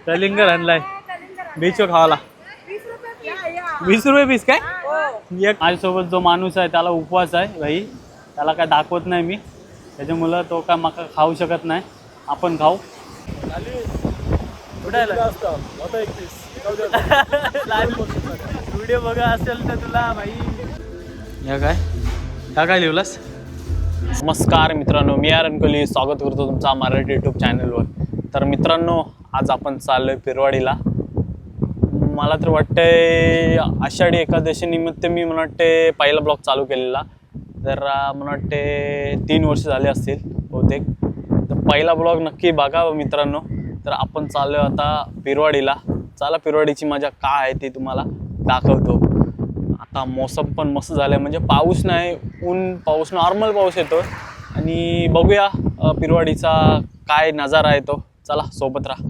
कलिंगर आणलाय बीचवर खावाला 20 रुपये पीस काय एक माझ्यासोबत जो माणूस आहे त्याला उपवास आहे भाई, त्याला काय दाखवत नाही मी, त्याच्यामुळं तो काय मका खाऊ शकत नाही, आपण खाऊ. व्हिडिओ बघा असेल तर तुला भाई. या काय लिहिलंस? नमस्कार मित्रांनो, मी आर्यन कोहली स्वागत करतो तुमचा मराठी यूट्यूब चॅनलवर. तर मित्रांनो, आज आपण चाललोय पिरवाडीला. मला तर वाटतंय आषाढी एकादशी निमित्त मी मला वाटते पहिला ब्लॉग चालू केलेला. तर मला वाटते 3 वर्ष झाले असतील बहुतेक. तर पहिला ब्लॉग नक्की बघा मित्रांनो. तर आपण चाललोय आता पिरवाडीला. चला पिरवाडीची मजा काय आहे ती तुम्हाला दाखवतो. आता मौसम पण मस्त झालं, म्हणजे पाऊस नाही, पाऊस नॉर्मल पाऊस येतो. आणि बघूया पिरवाडीचा काय नजारा आहे तो. चला सोबत राहा.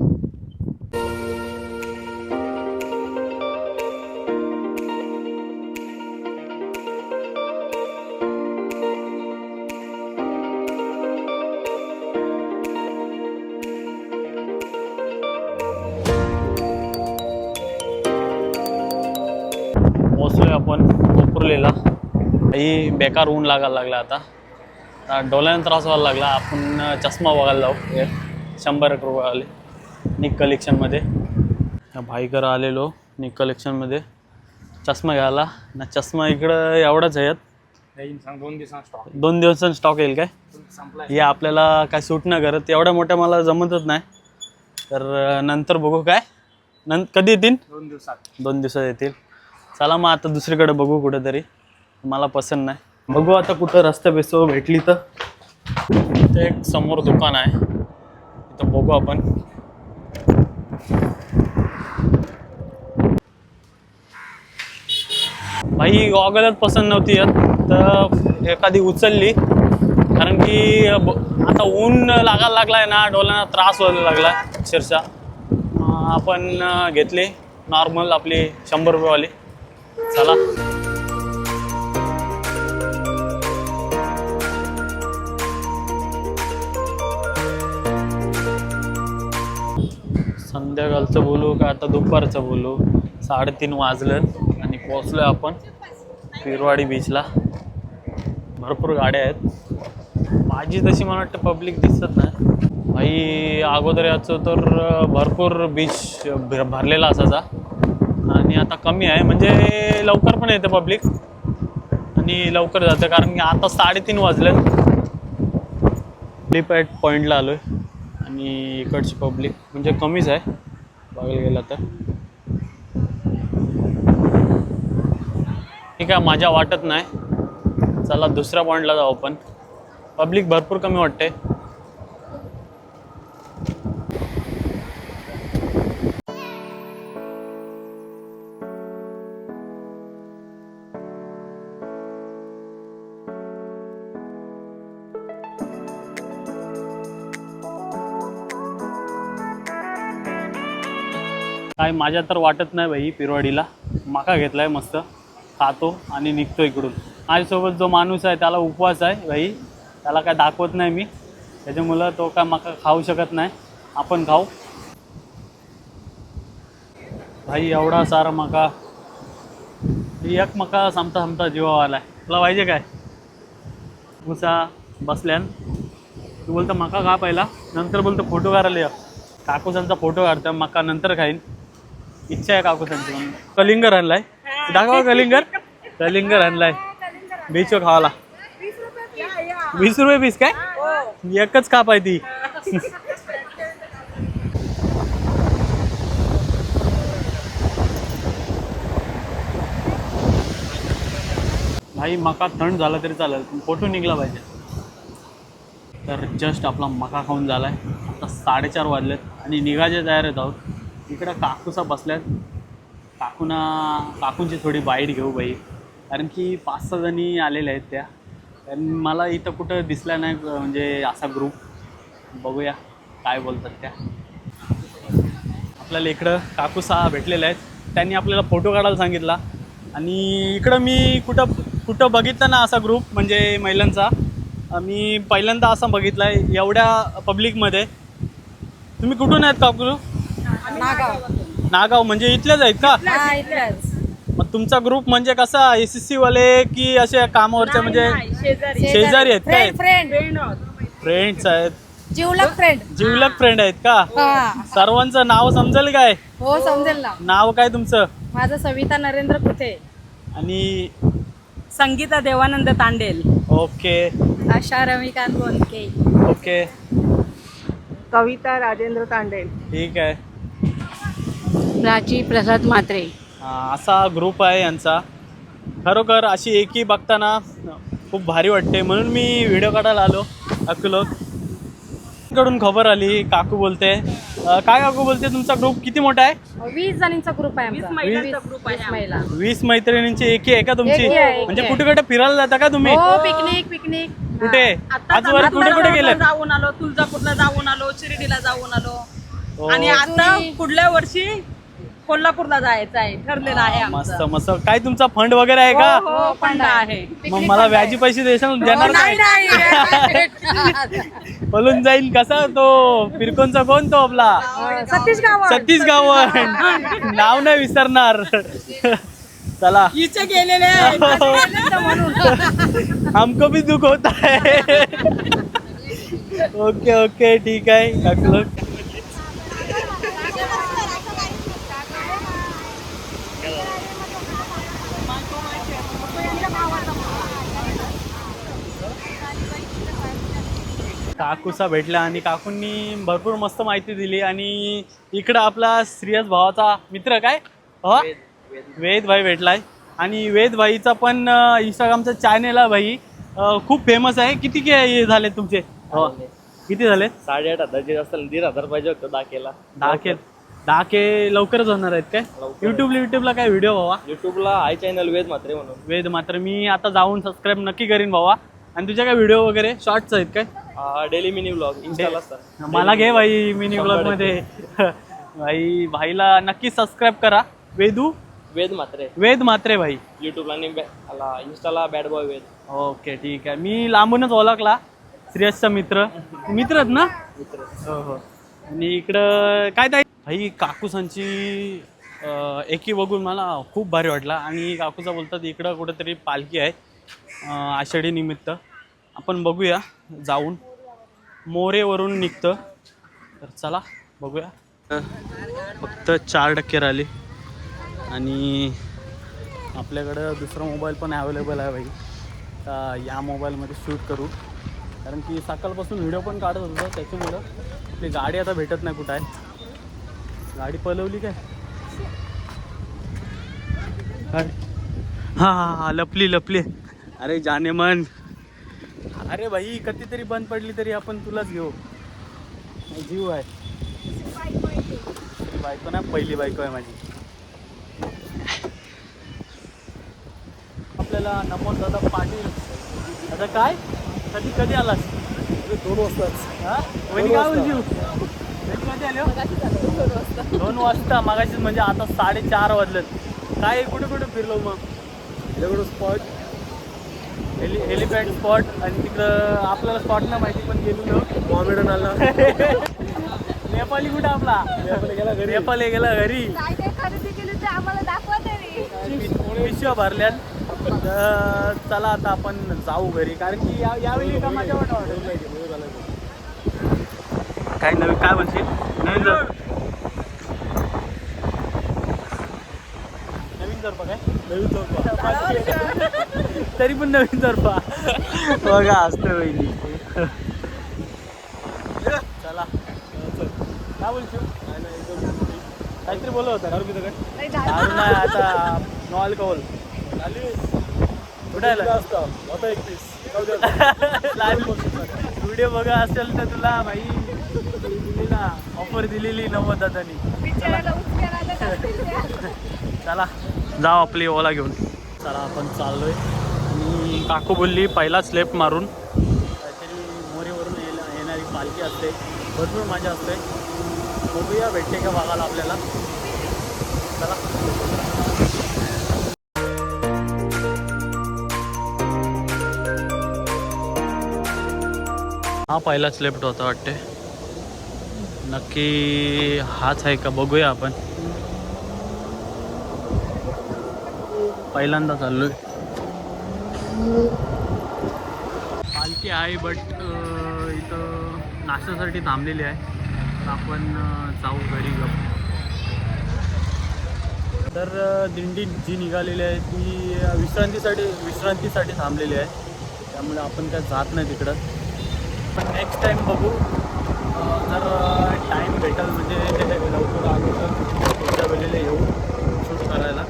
पोचलोय आपण कोपरलेला. काही बेकार ऊन लागायला लागला. आता डोळ्यानं त्रास व्हायला लागला. आपण चष्मा बघायला जाऊ. 100 रुपयावाले निक कलेक्शनमध्ये. भाईकर आलेलो निक कलेक्शनमध्ये चष्मा घ्यायला ना. चष्मा इकडं एवढाच आहे. 2 दिवसांनी स्टॉक येईल काय? हे आपल्याला काय सूट नाही करत, एवढ्या मोठ्या मला जमतच नाही. तर नंतर बघू काय कधी येतील. 2 दिवसात येतील. चला मग आता दुसरीकडे बघू कुठेतरी, मला पसंत नाही. बघू आता कुठं रस्ता बेसो भेटली तर. इथे एक समोर दुकान आहे, इथं बघू आपण. भाई गॉगलच पसंत नव्हती येत, तर एखादी उचलली. कारण की आता ऊन लागायला लागलाय ना, डोळ्यांना त्रास व्हायला लागला अक्षरशः. आपण घेतली नॉर्मल आपली 100 रुपयेवाली. चला संध्याकाळचं बोलू का आता दुपारचं बोलू. 3:30 वाजलं आणि पोहोचलोय आपण पिरवाडी बीचला. भरपूर गाड्या आहेत. माझी तशी मला वाटतं पब्लिक दिसत नाही भाई. अगोदर याचं तर भरपूर बीच भरलेला असायचा आणि आता कमी आहे, म्हणजे लवकर पण येते पब्लिक आणि लवकर जातं. कारण की आता 3:30 वाजले. हेलिपॅड पॉईंटला आलो आहे आणि इकडची पब्लिक म्हणजे कमीच आहे बघायला गेलं तर. ठीक आहे, मजा वाटत नाही. चला दुसऱ्या पॉईंटला जाऊ आपण. पब्लिक भरपूर कमी वाटते. काय माझ्या तर वाटत नाही भाई. पिरवाडीला मका घेतलाय मस्त, खातो आणि निघतो इकडून. माझ्यासोबत जो माणूस आहे त्याला उपवास आहे भाई, त्याला काय दाखवत नाही मी, त्याच्यामुळं तो काय मका खाऊ शकत नाही, आपण खाऊ. भाई एवढा सारा मका, एक मका संपता जीवा आलाय. तुला पाहिजे काय? उसा बसल्यान तू बोलतो मका खा पहिला, नंतर बोलतो फोटो काढायला या. काकूसांचा फोटो काढतो, मका नंतर खाईन. इच्छा आहे काकूसांची. कलिंगर आणलाय, दाखवा. कलिंगर आणलाय बीचवर खावाला. 20 रुपये पीस काय? एकच काप आहे ती. भाई मका थंड झाला तरी चालेल, फोटो निघला पाहिजे. तर जस्ट आपला मका खाऊन झालाय. आता 4:30 वाजलेत आणि निघायचे तयार आहेत आहोत. इकडं काकूसा बसल्यात. काकूंची थोडी बाईट घेऊ बाई, कारण की 5-6 जणी आलेल्या आहेत त्या. कारण मला इथं कुठं दिसला नाही म्हणजे असा ग्रुप. बघूया काय बोलतात त्या. आपल्याला इकडं काकूसा भेटलेल्या आहेत, त्यांनी आपल्याला फोटो काढायला सांगितला. आणि इकडं मी कुठं बघितलं ना असा ग्रुप, म्हणजे महिलांचा. मी पहिल्यांदा असा बघितला आहे एवढ्या पब्लिकमध्ये. तुम्ही कुठून आहेत काकू? नागाव म्हणजे इथलेच आहेत का? मग तुमचा ग्रुप म्हणजे कसा एसीसी वाले की असे कामावरचे म्हणजे शेजारी आहेत काय? फ्रेंड्स आहेत, जिवलग फ्रेंड आहेत का? सर्वांचं नाव समजेल काय? हो समजेल ना. नाव काय तुमचं? माझं सविता नरेंद्र कुठे आणि संगीता देवानंद तांडेल. ओके आशा रविकांत बोनके. ओके कविता राजेंद्र तांडेल. ठीक आहे. प्राची प्रसाद म्हात्रे. असा ग्रुप आहे यांचा. खरोखर अशी एकी बघताना खूप भारी वाटते, म्हणून मी व्हिडिओ काढायला आलो. अकलोक कडून खबर आली, काकू बोलते. काय काकू बोलते, तुमचा ग्रुप किती मोठा आहे? 20 जणांचा ग्रुप आहे आमचा. 20 महिला. 20 मैत्रिणींची एकी आहे का तुमची? एकी आहे, एकी म्हणजे आहे. कुठे कुठे फिरायला जाता का तुम्ही? हो पिकनिक. कुठे आजवर कुठे कुठे गेले? जाऊन आलो, तुळजापूरला जाऊन आलो, शिर्डीला जाऊन आलो हो. आणि आता पुढल्या वर्षी कोल्हापूरला जायचं आहे, ठरलेलं आहे मस्त आमचं. मस्त. काय तुमचा फंड वगैरे आहे का? हो फंड आहे. मग मला व्याजी पैसे देणार काय? पळून जाईल कसा तो फिरकोनचा कोण तो आपला सतीश गावण नाव नाही विसरणार. चला इथे गेलेले आहे. हमको भी दुख होता है. ओके ओके ठीक आहे काकू. काकूचा भेटला आणि काकूंनी भरपूर मस्त माहिती दिली. आणि इकडं आपला श्रेयस भावाचा मित्र काय वेद भाई भेटलाय. आणि वेद भाईचा पण इंस्टाग्रामचा चॅनेल आहे भाई, खूप फेमस आहे. किती हे झाले तुमचे? किती झाले? 8,500 असतील. 1,500 पाहिजे होतं 10K लवकरच होणार आहेत काय? युट्यूबला काय व्हिडिओ भावा? युट्यूबला आहे चॅनल वेद म्हात्रे म्हणून. वेद मात्र मी आता जाऊन सबस्क्राईब नक्की करीन भावा. आणि तुझ्या काय व्हिडिओ वगैरे शॉर्ट्स आहेत काय? डेली मिनी व्लॉग इंस्टाला असतात. मला घे भाई मिनी ब्लॉग मध्ये. भाईला नक्की सबस्क्राईब करा. वेद म्हात्रे भाई युट्यूबला आणि इंस्टाला बॅड बॉय वेद. ओके ठीक आहे. मी लांबूनच ओळखला श्रेयसचा मित्रच ना? हो. आणि इकडं काय ताई भाई काकूसांची एकी बघून मला खूप भारी वाटला. आणि काकूचा बोलतात इकडं कुठेतरी पालखी आहे आषाढी निमित्त. आपण बघूया जाऊन. मोरेवरून निघतं तर चला बघूया. फक्त 4% राहिले आणि आपल्याकडं दुसरा मोबाईल पण अवेलेबल आहे भाई. तर या मोबाईलमध्ये शूट करू, कारण की सकाळपासून व्हिडिओ पण काढत होतो. त्याच्यामुळं आपली गाडी आता भेटत नाही. कुठं आहे गाडी? पलवली काय? हां लपली. अरे जाने मन. अरे भाई कधीतरी बंद पडली तरी आपण तुलाच घेऊ. जीव आहे. बायको ना, पहिली बायको आहे माझी. आपल्याला नमोद दादा पाटील. आता काय कधी आलास? 2 वाजताच. वहिनी काय बोलतो? कधी आलो? 2 वाजता. मागाशीच म्हणजे आता 4:30 वाजलेत. काय कुठे फिरलो मग? Spot helipad spot. आणि तिकडं आपल्याला स्पॉट ना माहिती पण गेलो. मॉमेडन आला. नेपाली कुठं आपला? नेपाली गेला घरी. पिशव्या भरल्यात. चला आता आपण जाऊ घरी, कारण की यावेळी का माझ्या वाटत काय नवीन. काय म्हणशील? नवीन जोरपा तरी पण नवीन जोरपा बघा असतं वहिनी. चला काय बोलतो? काहीतरी बोलत होता. दारू नाही आता. No alcohol. कुठे व्हिडिओ बघा असेल तर तुला भाई दिलेला ऑफर दिलेली 90 दादानी. चला जाऊ आपली ओला घेऊन. चला आपण चाललोय. आणि काकू बोलली पहिलाच लेफ्ट मारून. काहीतरी मोरेवरून येणारी पालखी असते, भरपूर मजा असते. बघूया भेटते का बघायला आपल्याला. चला हा पहिलाच लेफ्ट होता वाटते. नक्की हाच आहे का बघूया आपण. पहिल्यांदा चाललोय. पालखी आहे बट इथं नाश्त्यासाठी थांबलेली आहे. तर आपण जाऊ घरी गप. तर दिंडी जी निघालेली आहे ती विश्रांतीसाठी थांबलेली आहे. त्यामुळे आपण काय जात नाही तिकडं. पण नेक्स्ट टाईम बघू. जर टाईम भेटेल म्हणजे लवकर आलो तर पुढच्या वेळेला येऊ शूट करायला.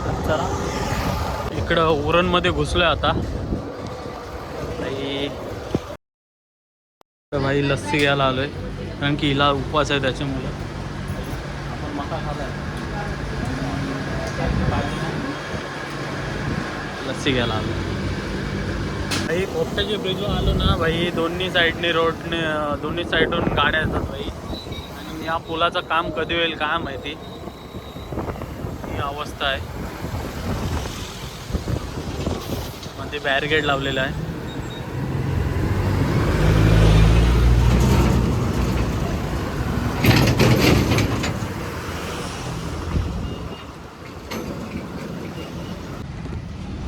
तर चला इकडं उरणमध्ये घुसलो आहे आता. भाई लस्सी घ्यायला आलो आहे कारण की हिला उपवास आहे त्याच्यामुळे. आपण मका खाला आहे. लस्सी घ्यायला आलो भाई. पोपट्याच्या ब्रिजवर आलो ना भाई. दोन्ही साईडून गाड्या येतात भाई. आणि या पुलाचं काम कधी होईल काय माहिती. ही अवस्था आहे. मध्ये बॅरिकेड लावलेलं आहे.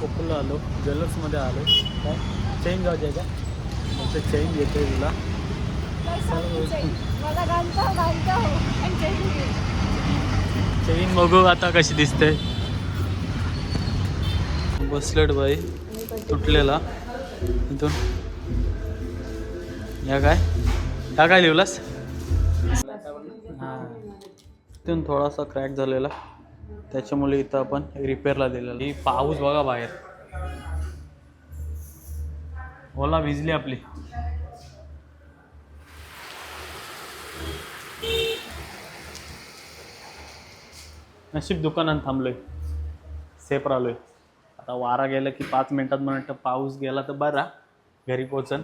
कोकला आलो. ज्वेलर्समध्ये आलो. काय चेन घ्यायची आहे का? फक्त चेन घेते तुला. चेन बघू आता कशी दिसते. बसलेट बाई तुटलेला इथून. या काय लिहिलास? हां इथून थोडासा क्रॅक झालेला त्याच्यामुळे इथं आपण रिपेअरला दिलेलं. ही पाऊस बघा बाहेर. ओला भिजली आपली. नशीब दुकानात थांबलोय. सेफ राहिलोय. आता वारा गेला की 5 मिनिटात म्हणत पाऊस गेला तर बरा घरी पोचन.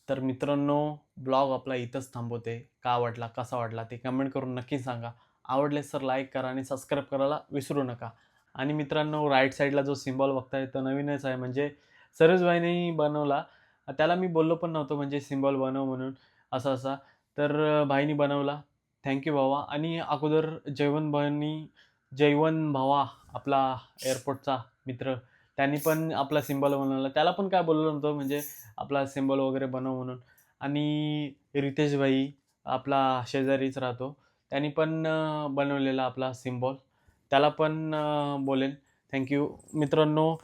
तर मित्रांनो ब्लॉग आपला इथंच थांबवते. का वाटला कसा वाटला ते कमेंट करून नक्की सांगा. आवडले तर लाईक करा आणि सबस्क्राईब करायला विसरू नका. आणि मित्रांनो राईट साईडला जो सिम्बॉल बघताय तो नवीनच आहे. म्हणजे सरोजबाईंनी बनवला. त्याला मी बोललो पण नव्हतो म्हणजे सिम्बॉल बनव म्हणून असा. तर भाईनी बनवला. थँक्यू भावा. आणि अगोदर जयवंत भावा आपला एअरपोर्टचा मित्र त्यांनी पण आपला सिम्बॉल बनवला. त्याला पण काय बोललो नव्हतं म्हणजे आपला सिम्बॉल वगैरे बनव म्हणून. आणि रितेश भाई आपला शेजारीच राहतो. त्यांनी पण बनवलेला आपला सिम्बॉल. त्याला पण बोलेन थँक्यू. मित्रांनो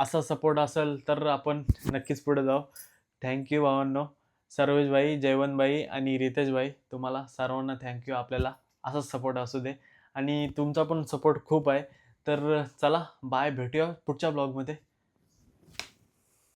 असा सपोर्ट असेल तर आपण नक्कीच पुढे जाऊ. थँक्यू भावांनो. सर्वेश भाई, जयवंत भाई आणि रितेश भाई तुम्हाला सर्वांना थँक्यू. आपल्याला असाच सपोर्ट असू दे. आणि तुमचा पण सपोर्ट खूप आहे. तर चला बाय. भेटूया पुढच्या ब्लॉगमध्ये.